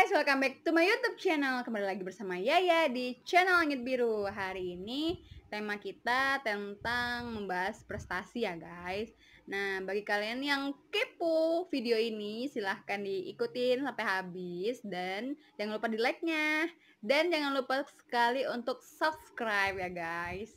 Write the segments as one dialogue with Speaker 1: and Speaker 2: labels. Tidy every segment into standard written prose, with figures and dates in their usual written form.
Speaker 1: guys, welcome back to my YouTube channel. Kembali lagi bersama Yaya di channel Langit Biru. Hari ini tema kita tentang membahas prestasi ya guys. Nah, bagi kalian yang kepo video ini, silahkan diikutin sampai habis. Dan jangan lupa di like-nya. Dan jangan lupa sekali untuk subscribe ya guys.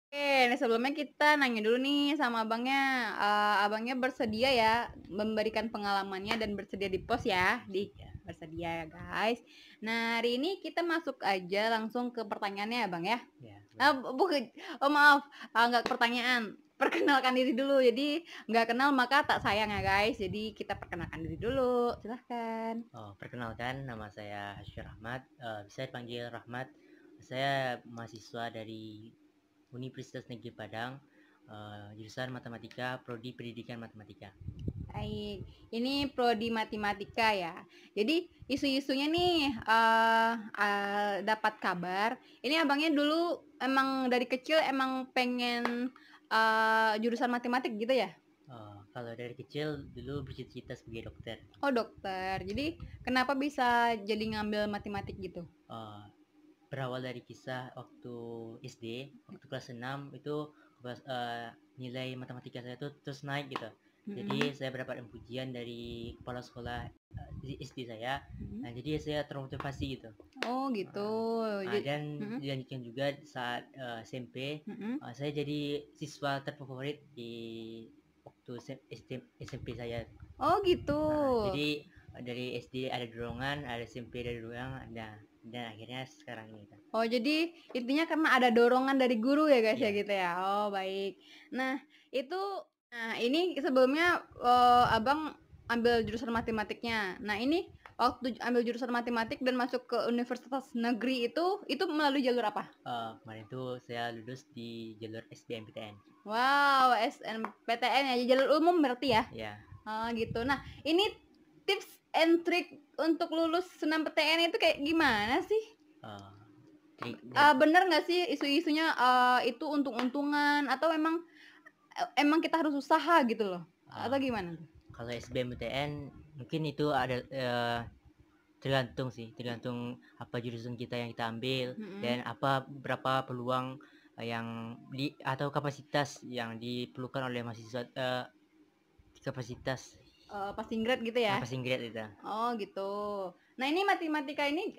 Speaker 1: Oke, nah sebelumnya kita nanya dulu nih sama abangnya. Abangnya bersedia ya memberikan pengalamannya dan bersedia di post ya, bersedia ya guys. Nah hari ini kita masuk aja langsung ke pertanyaannya ya bang ya. Bukan, maaf, nggak pertanyaan. Perkenalkan diri dulu. Jadi nggak kenal maka tak sayang ya guys. Jadi kita perkenalkan diri dulu. Silahkan.
Speaker 2: Perkenalkan, nama saya Hasyur Rahmat. Bisa dipanggil Rahmat. Saya mahasiswa dari Universitas Negeri Padang, jurusan Matematika, Prodi Pendidikan Matematika.
Speaker 1: Baik, ini prodi matematika ya. Jadi isu-isunya nih dapat kabar. Ini abangnya dulu emang dari kecil emang pengen jurusan matematik gitu ya?
Speaker 2: Kalau dari kecil dulu bercita-cita sebagai dokter.
Speaker 1: Oh dokter. Jadi kenapa bisa jadi ngambil matematik gitu?
Speaker 2: Berawal dari kisah waktu SD, waktu kelas 6 itu nilai matematika saya tuh terus naik gitu. Jadi saya mendapat pujian dari kepala sekolah di SD saya. Nah, jadi saya termotivasi gitu.
Speaker 1: Oh gitu.
Speaker 2: Dan dilanjutkan juga saat SMP, saya jadi siswa terfavorit di waktu SMP saya.
Speaker 1: Oh gitu.
Speaker 2: Jadi dari SD ada dorongan, ada SMP ada dorongan, dan akhirnya sekarang ini kan.
Speaker 1: Oh jadi intinya karena ada dorongan dari guru ya guys ya gitu ya. Oh baik. Nah ini sebelumnya abang ambil jurusan matematiknya. Nah ini waktu ambil jurusan matematik dan masuk ke universitas negeri itu melalui jalur apa?
Speaker 2: Kemarin itu saya lulus di jalur SBMPTN.
Speaker 1: Wow, SNPTN ya, jalur umum berarti ya?
Speaker 2: Iya.
Speaker 1: Oh gitu. Nah ini tips and trick untuk lulus SNMPTN itu kayak gimana sih? Bener nggak sih isu-isunya itu untung-untungan atau emang kita harus usaha gitu loh atau gimana?
Speaker 2: Kalau SBMPTN mungkin itu ada tergantung apa jurusan kita yang kita ambil dan berapa peluang atau kapasitas yang diperlukan oleh mahasiswa, kapasitas
Speaker 1: passing grade gitu ya?
Speaker 2: Passing grade itu.
Speaker 1: Oh gitu. Nah ini matematika ini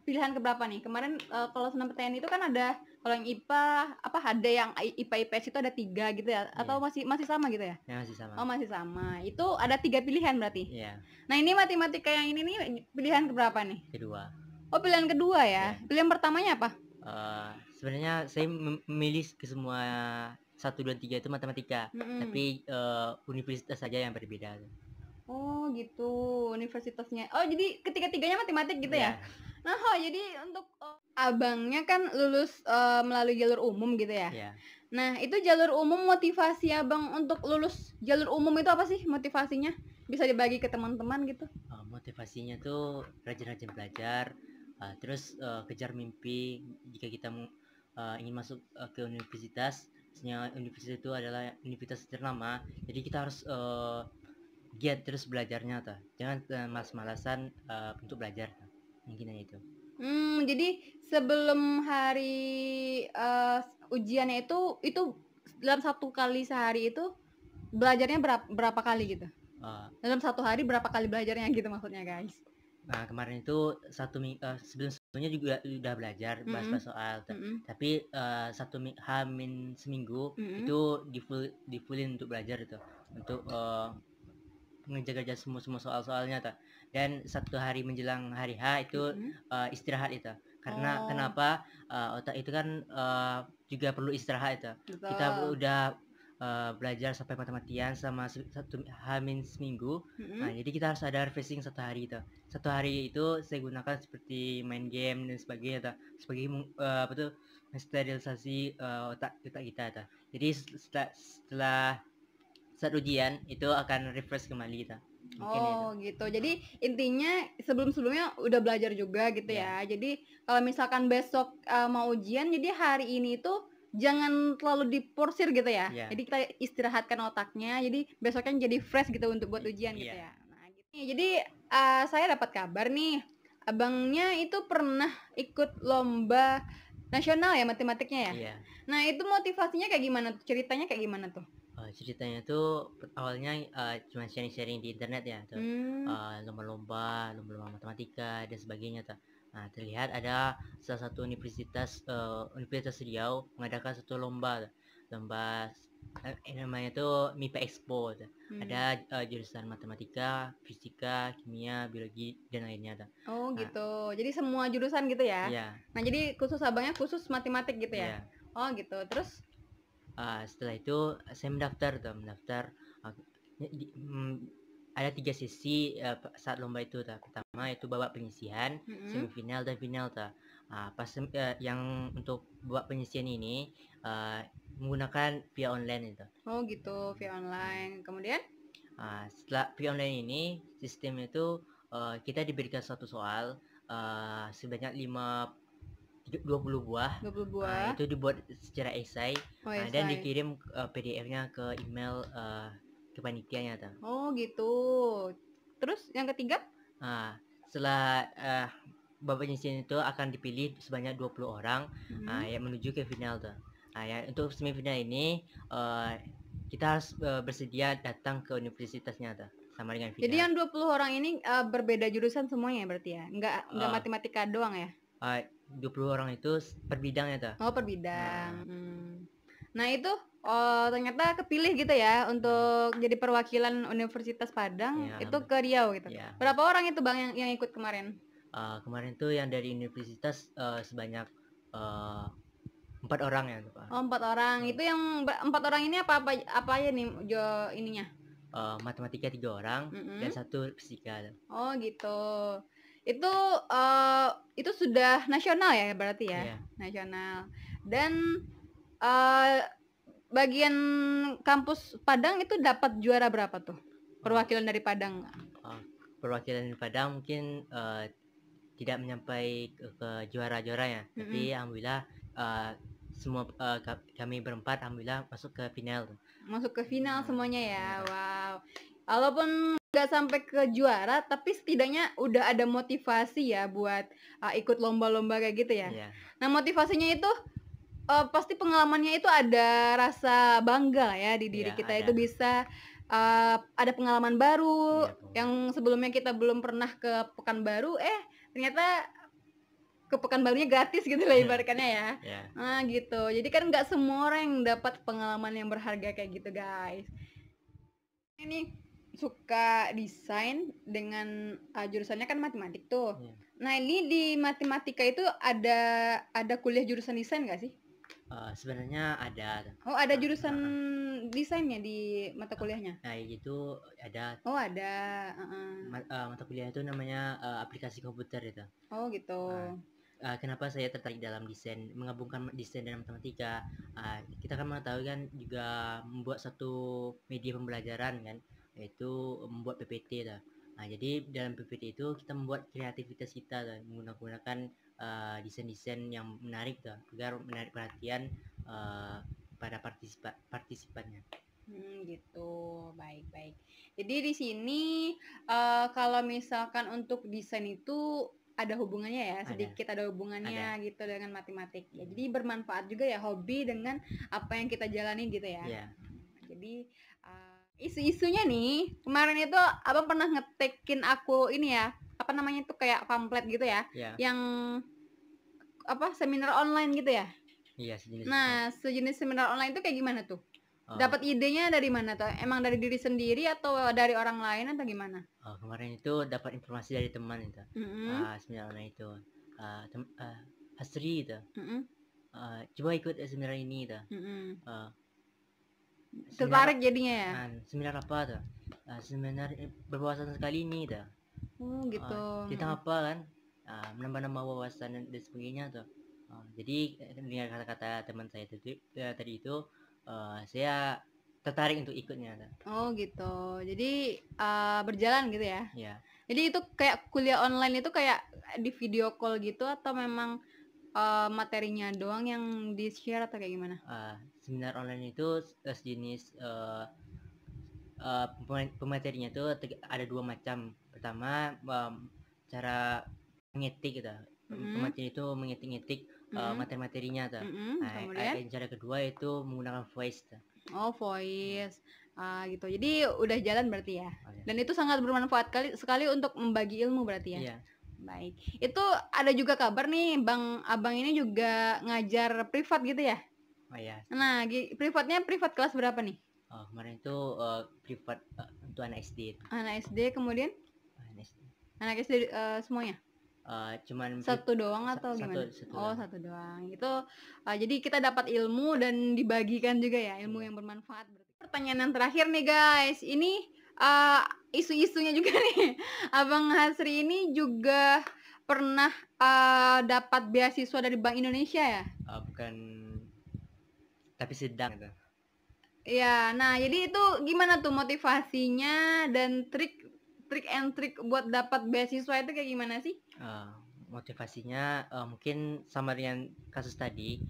Speaker 1: pilihan keberapa nih? Kemarin kalau SNMPTN itu kan ada, kalau yang IPA ada yang IPA IPS itu ada 3 gitu ya? Atau masih sama gitu ya?
Speaker 2: Ya, masih sama.
Speaker 1: Oh masih sama. Itu ada 3 pilihan berarti?
Speaker 2: Iya.
Speaker 1: Nah ini matematika yang ini nih pilihan keberapa nih?
Speaker 2: Kedua.
Speaker 1: Oh pilihan kedua ya? Pilihan pertamanya apa?
Speaker 2: Sebenarnya saya memilih ke semua 1, 2, 3 itu matematika, tapi universitas saja yang berbeda.
Speaker 1: Oh gitu, universitasnya. Oh jadi ketiga-tiganya matematik gitu ya? Nah jadi untuk abangnya kan lulus melalui jalur umum gitu ya? Nah itu jalur umum, motivasi abang untuk lulus jalur umum itu apa sih motivasinya? Bisa dibagi ke teman-teman gitu?
Speaker 2: Motivasinya tuh rajin-rajin belajar, terus kejar mimpi. Jika kita ingin masuk ke universitas, universitas itu adalah universitas ternama, jadi kita harus giat terus belajarnya tuh. Jangan malas-malasan untuk belajar. Mungkin itu.
Speaker 1: Jadi sebelum hari ujiannya itu dalam 1 kali sehari itu belajarnya berapa kali gitu? Dalam 1 hari berapa kali belajarnya gitu maksudnya guys?
Speaker 2: Nah kemarin itu sebelumnya juga udah belajar bahas soal, tapi hamin seminggu itu difullin untuk belajar itu, untuk ngejaga semua soal-soalnya tuh. Dan 1 hari menjelang hari H itu istirahat itu. Karena kenapa otak itu kan juga perlu istirahat itu.
Speaker 1: Betul.
Speaker 2: Kita udah belajar sampai mati-matian sama hamin seminggu. Nah, jadi kita harus ada refreshing 1 hari itu. 1 hari itu saya gunakan seperti main game dan sebagainya sebagai sterilisasi otak kita itu. Jadi setelah saat ujian itu akan refresh kembali kita. Mungkin itu.
Speaker 1: Gitu. Jadi intinya sebelum-sebelumnya udah belajar juga gitu ya. Jadi kalau misalkan besok mau ujian, jadi hari ini tuh jangan terlalu diporsir gitu ya. Jadi kita istirahatkan otaknya, jadi besoknya jadi fresh gitu untuk buat ujian gitu ya. Nah, gitu. Jadi saya dapat kabar nih, abangnya itu pernah ikut lomba nasional ya matematiknya ya.
Speaker 2: Iya.
Speaker 1: Nah itu motivasinya kayak gimana tuh? Ceritanya kayak gimana tuh?
Speaker 2: Ceritanya tuh awalnya cuma sharing-sharing di internet ya tuh. Lomba-lomba matematika dan sebagainya tuh. Nah, terlihat ada salah satu universitas Riau mengadakan satu lomba namanya tuh MIPA Expo tuh. Ada jurusan matematika, fisika, kimia, biologi dan lainnya tuh.
Speaker 1: Gitu. Jadi semua jurusan gitu ya?
Speaker 2: Iya.
Speaker 1: Nah, jadi khusus abangnya khusus matematik gitu ya?
Speaker 2: Iya.
Speaker 1: Gitu. Terus?
Speaker 2: Setelah itu saya mendaftar ada 3 sesi saat lomba itu. Pertama itu babak penyisihan, semifinal dan final. Pas yang untuk babak penyisihan ini menggunakan via online itu.
Speaker 1: Gitu, via online. Kemudian?
Speaker 2: Setelah via online ini sistemnya itu kita diberikan satu soal sebanyak 20 buah. Itu dibuat secara esai dan dikirim PDF-nya ke email kepanitianya tuh.
Speaker 1: Gitu. Terus yang ketiga?
Speaker 2: Setelah babak penyisihan itu akan dipilih sebanyak 20 orang yang menuju ke final tuh. Untuk semifinal ini kita harus bersedia datang ke universitasnya tuh sama dengan final.
Speaker 1: Jadi yang 20 orang ini berbeda jurusan semuanya berarti ya? Enggak matematika doang ya?
Speaker 2: 20 orang itu per bidang ya tuh.
Speaker 1: Per bidang. Nah itu ternyata kepilih gitu ya untuk jadi perwakilan Universitas Padang itu ke Riau gitu. Berapa orang itu Bang yang ikut kemarin?
Speaker 2: Kemarin tuh yang dari universitas sebanyak 4 orang ya Pak.
Speaker 1: 4 orang. Itu yang 4 orang ini apa aja nih ininya?
Speaker 2: Matematika 3 orang dan 1 fisika.
Speaker 1: Gitu. Itu sudah nasional ya berarti ya?
Speaker 2: Iya.
Speaker 1: Nasional. Dan bagian kampus Padang itu dapat juara berapa tuh? Perwakilan dari Padang.
Speaker 2: Perwakilan dari Padang mungkin tidak menyampai ke juara-juara ya. Tapi alhamdulillah semua kami berempat alhamdulillah masuk ke final.
Speaker 1: Masuk ke final semuanya ya. Wow. Walaupun nggak sampai ke juara, tapi setidaknya udah ada motivasi ya buat ikut lomba-lomba kayak gitu ya. Nah motivasinya itu pasti pengalamannya itu ada rasa bangga ya di diri kita ada. Itu bisa ada pengalaman baru yang sebelumnya kita belum pernah ke Pekanbaru, ternyata ke Pekanbarunya gratis gitu lah ibaratkannya ya. Gitu. Jadi kan nggak semua orang yang dapat pengalaman yang berharga kayak gitu guys. Ini suka desain dengan jurusannya kan matematik tuh. Nah ini di matematika itu ada kuliah jurusan desain nggak sih?
Speaker 2: Sebenarnya ada.
Speaker 1: Ada jurusan desainnya di mata kuliahnya?
Speaker 2: Nah itu ada.
Speaker 1: Ada.
Speaker 2: Mata kuliah itu namanya aplikasi komputer itu.
Speaker 1: Gitu.
Speaker 2: Kenapa saya tertarik dalam desain, menggabungkan desain dan matematika? Kita kan mengetahui kan juga membuat satu media pembelajaran kan, yaitu membuat PPT lah. Jadi dalam PPT itu kita membuat kreativitas kita lah, menggunakan desain-desain yang menarik lah, agar menarik perhatian pada partisipannya.
Speaker 1: Gitu, baik. Jadi di sini kalau misalkan untuk desain itu ada hubungannya ya, sedikit ada hubungannya gitu dengan matematik ya. Jadi bermanfaat juga ya hobi dengan apa yang kita jalani gitu ya. Jadi isu-isunya nih kemarin itu abang pernah ngetekin aku ini ya, apa namanya tuh kayak pamflet gitu ya, yang seminar online gitu ya.
Speaker 2: Sejenis.
Speaker 1: Nah sejenis seminar online itu kayak gimana tuh? Dapat idenya dari mana tuh? Emang dari diri sendiri atau dari orang lain atau gimana?
Speaker 2: Kemarin itu dapat informasi dari teman itu. Seminar online itu. Hasri itu. Coba ikut seminar ini itu.
Speaker 1: Tertarik jadinya ya?
Speaker 2: Seminar apa tuh? Seminar berwawasan sekali ini tuh.
Speaker 1: Gitu.
Speaker 2: Kita apa kan? Menambah-nambah wawasan dan sebagainya tuh. Jadi dengan kata-kata teman saya tadi itu saya tertarik untuk ikutnya tuh.
Speaker 1: Oh gitu. Jadi berjalan gitu ya.
Speaker 2: Ya.
Speaker 1: Jadi itu kayak kuliah online itu kayak di video call gitu atau memang materinya doang yang di-share atau kayak gimana?
Speaker 2: Seminar online itu sejenis pematerinya itu ada 2 macam. Pertama cara mengetik gitu. Pemateri itu mengetik materi-materinya tuh.
Speaker 1: Kemudian?
Speaker 2: Cara kedua itu menggunakan voice tuh.
Speaker 1: Oh voice. Gitu. Jadi udah jalan berarti ya.
Speaker 2: Oh, ya.
Speaker 1: Dan itu sangat bermanfaat sekali untuk membagi ilmu berarti ya.
Speaker 2: Iya.
Speaker 1: Baik. Itu ada juga kabar nih abang ini juga ngajar privat gitu ya?
Speaker 2: Oh ya.
Speaker 1: Nah, privatnya privat kelas berapa nih?
Speaker 2: Kemarin itu privat untuk anak SD.
Speaker 1: Anak SD kemudian? Anak SD semuanya?
Speaker 2: Cuman
Speaker 1: satu doang atau gimana? Satu doang. Itu jadi kita dapat ilmu dan dibagikan juga ya, ilmu yang bermanfaat. Pertanyaan yang terakhir nih guys, ini isu-isunya juga nih. Abang Hasri ini juga pernah dapat beasiswa dari Bank Indonesia ya?
Speaker 2: Bukan, tapi sedang itu.
Speaker 1: Ya, nah jadi itu gimana tuh motivasinya dan trik and trick buat dapat beasiswa itu kayak gimana sih?
Speaker 2: Motivasinya mungkin sama dengan kasus tadi.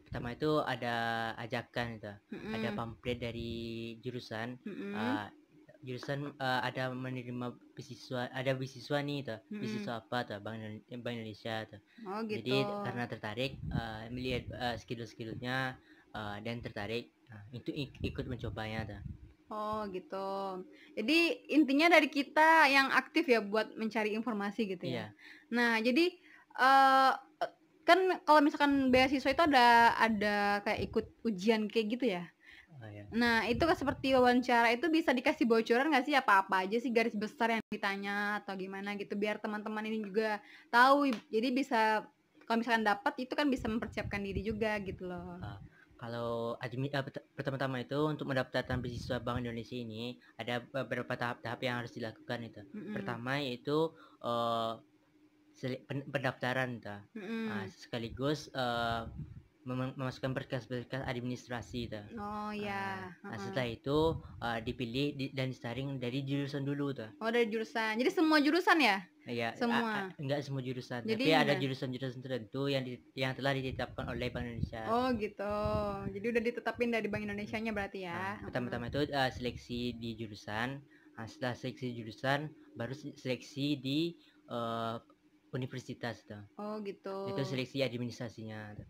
Speaker 2: Pertama itu ada ajakan itu, ada pamflet dari jurusan. Jurusan ada menerima beasiswa, ada beasiswa nih tuh. Beasiswa apa tuh Bank Indonesia tuh.
Speaker 1: Oh gitu.
Speaker 2: Jadi karena tertarik melihat skill-skillnya dan tertarik itu ikut mencobanya tuh.
Speaker 1: Oh gitu. Jadi intinya dari kita yang aktif ya buat mencari informasi gitu ya.
Speaker 2: Iya.
Speaker 1: Nah jadi kan kalau misalkan beasiswa itu ada kayak ikut ujian kayak gitu ya.
Speaker 2: Iya.
Speaker 1: Nah itu kan seperti wawancara itu bisa dikasih bocoran nggak sih apa-apa aja sih garis besar yang ditanya atau gimana gitu biar teman-teman ini juga tahu. Jadi bisa kalau misalkan dapat itu kan bisa mempersiapkan diri juga gitu loh.
Speaker 2: Kalau pertama-tama itu untuk mendaftarkan beasiswa Bank Indonesia ini ada beberapa tahap-tahap yang harus dilakukan itu. Pertama yaitu pendaftaran itu. Sekaligus memasukkan berkas-berkas administrasi itu.
Speaker 1: Oh ya.
Speaker 2: Setelah itu dipilih dan disaring dari jurusan dulu tuh.
Speaker 1: Oh dari jurusan. Jadi semua jurusan ya?
Speaker 2: Iya.
Speaker 1: Semua.
Speaker 2: Enggak semua jurusan.
Speaker 1: Jadi
Speaker 2: tapi ada jurusan-jurusan tertentu yang telah ditetapkan oleh Bank Indonesia.
Speaker 1: Oh gitu. Jadi udah ditetapin dari Bank Indonesianya berarti ya.
Speaker 2: Pertama-tama itu seleksi di jurusan. Setelah seleksi jurusan baru seleksi di universitas tuh.
Speaker 1: Oh gitu.
Speaker 2: Itu seleksi administrasinya.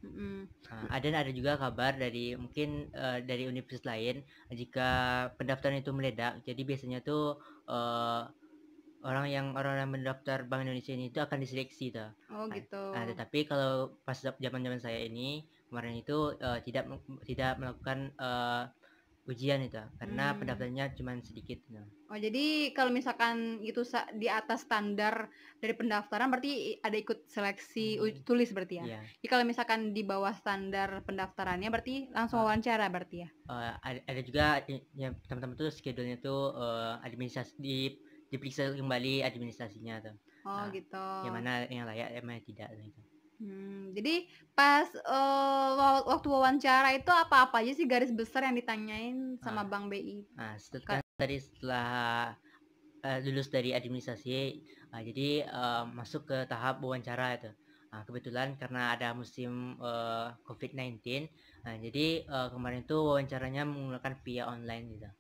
Speaker 2: Ada juga kabar dari mungkin dari universitas lain jika pendaftaran itu meledak. Jadi biasanya tuh orang yang mendaftar Bank Indonesia ini itu akan diseleksi tuh.
Speaker 1: Oh gitu.
Speaker 2: Tetapi kalau pas zaman saya ini kemarin itu tidak melakukan ujian itu karena pendaftarnya cuma sedikit.
Speaker 1: Oh jadi kalau misalkan itu di atas standar dari pendaftaran berarti ada ikut seleksi tulis berarti ya?
Speaker 2: Iya.
Speaker 1: Jadi kalau misalkan di bawah standar pendaftarannya berarti langsung wawancara berarti ya?
Speaker 2: Ada juga yang teman-teman tuh schedule-nya tuh administrasi diperiksa kembali administrasinya tuh.
Speaker 1: Oh gitu.
Speaker 2: Yang mana yang layak, yang mana tidak gitu.
Speaker 1: Jadi pas waktu wawancara itu apa-apa aja sih garis besar yang ditanyain sama Bank BI?
Speaker 2: Setelah lulus dari administrasi, jadi masuk ke tahap wawancara itu. Kebetulan karena ada musim COVID-19, jadi kemarin itu wawancaranya menggunakan via online gitu.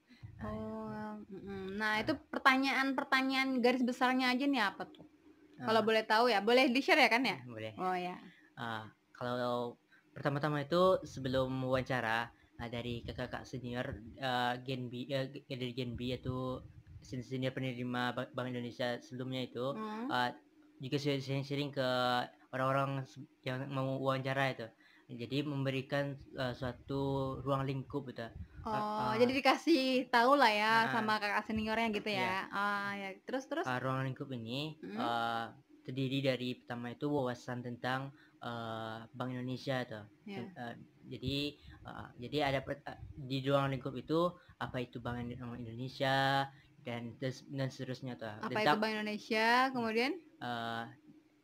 Speaker 1: Nah itu pertanyaan garis besarnya aja nih apa tuh? Kalau boleh tahu ya, boleh di-share ya kan ya?
Speaker 2: Boleh.
Speaker 1: Oh ya.
Speaker 2: Kalau pertama-tama itu sebelum wawancara dari kakak senior dari Gen B yaitu senior penerima Bank Indonesia sebelumnya itu juga sharing ke orang-orang yang mau wawancara itu. Jadi memberikan suatu ruang lingkup gitu.
Speaker 1: Jadi dikasih tahu lah ya sama kakak seniornya gitu ya. Ya terus.
Speaker 2: Ruang lingkup ini terdiri dari pertama itu wawasan tentang Bank Indonesia tuh. Jadi ada di ruang lingkup itu apa itu Bank Indonesia dan seterusnya tuh.
Speaker 1: Apa itu Bank Indonesia, kemudian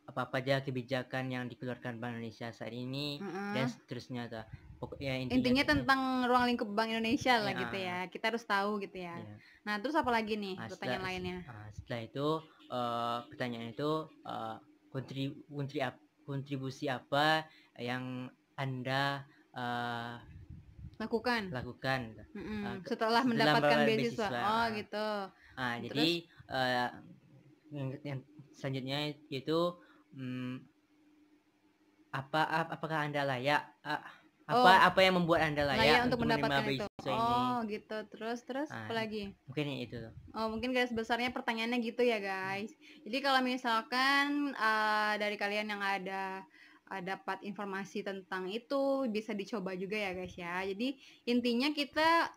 Speaker 2: apa aja kebijakan yang dikeluarkan Bank Indonesia saat ini dan seterusnya tuh. pokoknya
Speaker 1: intinya tentang ruang lingkup Bank Indonesia lah
Speaker 2: ya,
Speaker 1: gitu ya. Kita harus tahu gitu ya.
Speaker 2: ya.
Speaker 1: Nah, terus apa lagi nih
Speaker 2: Nah,
Speaker 1: pertanyaan lainnya?
Speaker 2: Setelah itu pertanyaan itu kontribusi apa yang Anda
Speaker 1: lakukan setelah mendapatkan beasiswa. Oh gitu.
Speaker 2: Nah, jadi yang selanjutnya itu apakah Anda layak apa yang membuat Anda layak
Speaker 1: untuk mendapatkan itu.
Speaker 2: Ini.
Speaker 1: Gitu. Terus apa lagi?
Speaker 2: Mungkin itu.
Speaker 1: Mungkin garis besarnya pertanyaannya gitu ya guys. Jadi kalau misalkan dari kalian yang ada dapat informasi tentang itu, bisa dicoba juga ya guys ya. Jadi intinya kita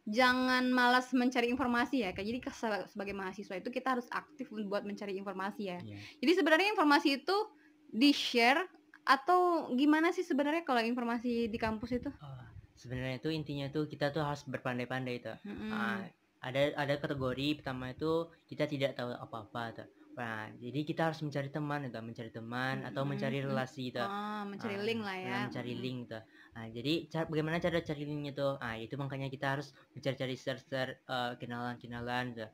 Speaker 1: jangan malas mencari informasi ya. Jadi sebagai mahasiswa itu kita harus aktif buat mencari informasi ya. Jadi sebenarnya informasi itu di-share atau gimana sih sebenarnya kalau informasi di kampus itu?
Speaker 2: Sebenarnya itu intinya tuh kita tuh harus berpandai-pandai tuh. Ada kategori pertama itu kita tidak tahu apa-apa tuh. Nah, jadi kita harus mencari teman atau mencari relasi tuh.
Speaker 1: Mencari link lah ya.
Speaker 2: Mencari link tuh. Nah, jadi bagaimana cara cari linknya tuh? Itu makanya kita harus mencari search kenalan tuh.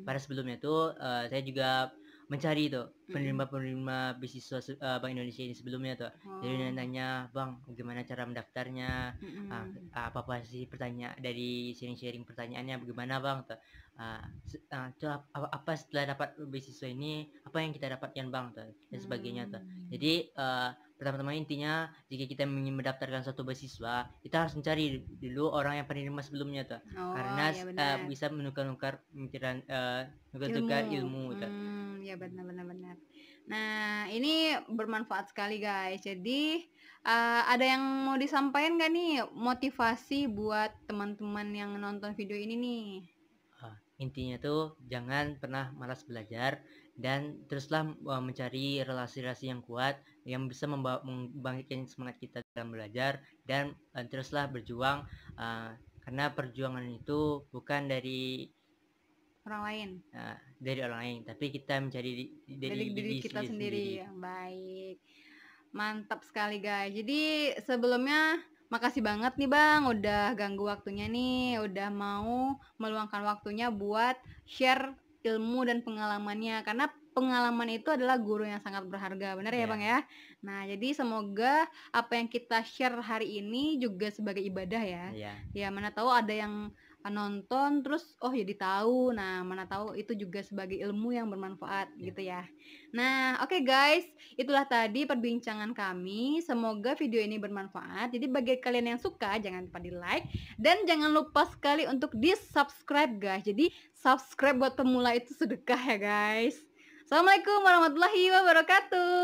Speaker 2: Pada sebelumnya tuh saya juga mencari tuh penerima beasiswa Bank Indonesia ini sebelumnya tuh. Jadi nanya, "Bang, bagaimana cara mendaftarnya? Apa sih pertanyaan dari sharing pertanyaannya bagaimana, Bang?" tuh. Apa setelah dapat beasiswa ini, apa yang kita dapatkan, Bang, tuh, dan sebagainya tuh. Jadi pertama-tama intinya jika kita ingin mendaftarkan suatu beasiswa, kita harus mencari dulu orang yang penerima sebelumnya tuh. Karena bisa menukar ilmu tuh.
Speaker 1: Ya benar. Nah, ini bermanfaat sekali guys. Jadi ada yang mau disampaikan gak nih motivasi buat teman-teman yang nonton video ini nih?
Speaker 2: Intinya tuh jangan pernah malas belajar dan teruslah mencari relasi-relasi yang kuat yang bisa membangkitkan semangat kita dalam belajar, dan teruslah berjuang karena perjuangan itu bukan dari
Speaker 1: orang lain,
Speaker 2: tapi kita mencari
Speaker 1: dari diri kita sendiri. Baik, mantap sekali guys. Jadi sebelumnya makasih banget nih Bang udah ganggu waktunya nih, udah mau meluangkan waktunya buat share ilmu dan pengalamannya, karena pengalaman itu adalah guru yang sangat berharga, benar ya Bang ya. Nah, jadi semoga apa yang kita share hari ini juga sebagai ibadah ya. Ya, mana tahu ada yang nonton terus jadi tahu. Nah, mana tahu itu juga sebagai ilmu yang bermanfaat gitu ya. Nah, oke guys, itulah tadi perbincangan kami. Semoga video ini bermanfaat. Jadi bagi kalian yang suka jangan lupa di like dan jangan lupa sekali untuk di subscribe guys. Jadi subscribe buat pemula itu sedekah ya guys. Assalamualaikum warahmatullahi wabarakatuh.